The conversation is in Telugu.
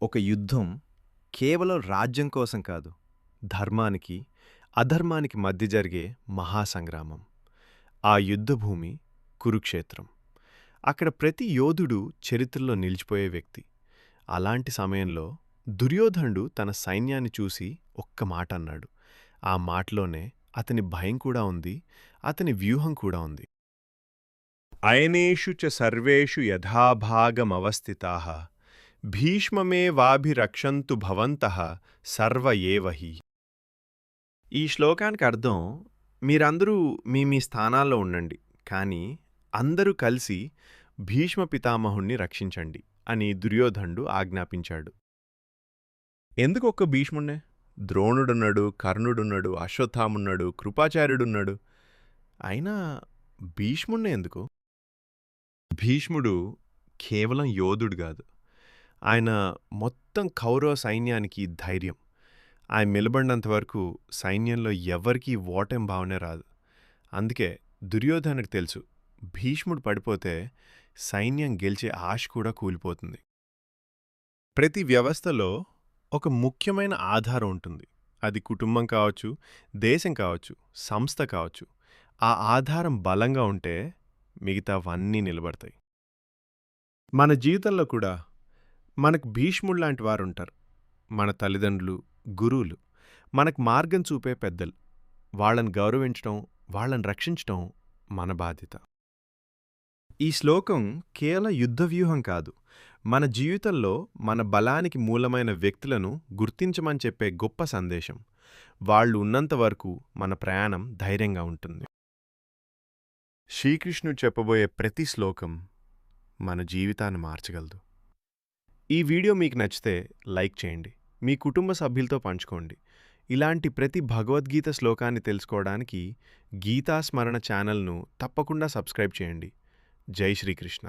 ఒక యుద్ధం కేవలం రాజ్యం కోసం కాదు, ధర్మానికి, అధర్మానికి మధ్య జరిగే మహాసంగ్రామం. ఆ యుద్ధభూమి కురుక్షేత్రం. అక్కడ ప్రతి యోధుడు చరిత్రలో నిలిచిపోయే వ్యక్తి. అలాంటి సమయంలో దుర్యోధనుడు తన సైన్యాన్ని చూసి ఒక్క మాట అన్నాడు. ఆ మాటలోనే అతని భయం కూడా ఉంది, అతని వ్యూహం కూడా ఉంది. అయనేషు చ సర్వేషు యథాభాగమవస్థితాః భీష్మమేవాభిరక్షन्तు భవంతః సర్వ ఏవ హి. ఈ శ్లోకానికి అర్థం, మీరందరూ మీ మీ స్థానాల్లో ఉండండి, కానీ అందరూ కలిసి భీష్మ పితామహుణ్ణి రక్షించండి అని దుర్యోధనుడు ఆజ్ఞాపించాడు. ఎందుకు ఒక్క భీష్ముణ్ణే? ద్రోణుడున్నాడు, కర్ణుడున్నాడు, అశ్వత్థామున్నాడు, కృపాచార్యుడున్నాడు. అయినా భీష్ముణ్ణే ఎందుకు? భీష్ముడు కేవలం యోధుడు కాదు, ఆయన మొత్తం కౌరవ సైన్యానికి ధైర్యం. ఆయన నిలబడినంత వరకు సైన్యంలో ఎవ్వరికీ ఓటమి భావనే రాదు. అందుకే దుర్యోధనుడికి తెలుసు, భీష్ముడు పడిపోతే సైన్యం గెలిచే ఆశ కూడా కూలిపోతుంది. ప్రతి వ్యవస్థలో ఒక ముఖ్యమైన ఆధారం ఉంటుంది. అది కుటుంబం కావచ్చు, దేశం కావచ్చు, సంస్థ కావచ్చు. ఆ ఆధారం బలంగా ఉంటే మిగతావన్నీ నిలబడతాయి. మన జీవితంలో కూడా మనకు భీష్ముడు లాంటి వారుంటారు. మన తల్లిదండ్రులు, గురువులు, మనకు మార్గం చూపే పెద్దలు. వాళ్ళని గౌరవించడం, వాళ్ళని రక్షించడం మన బాధ్యత. ఈ శ్లోకం కేవలం యుద్ధవ్యూహం కాదు, మన జీవితంలో మన బలానికి మూలమైన వ్యక్తులను గుర్తించమని చెప్పే గొప్ప సందేశం. వాళ్ళు ఉన్నంతవరకు మన ప్రయాణం ధైర్యంగా ఉంటుంది. శ్రీకృష్ణుడు చెప్పబోయే ప్రతి శ్లోకం మన జీవితాన్ని మార్చగలదు. ఈ వీడియో మీకు నచ్చితే లైక్ చేయండి, మీ కుటుంబ సభ్యులతో పంచుకోండి. ఇలాంటి ప్రతి భగవద్గీత శ్లోకాన్ని తెలుసుకోవడానికి గీతాస్మరణ ఛానల్ను తప్పకుండా సబ్స్క్రైబ్ చేయండి. జై శ్రీకృష్ణ.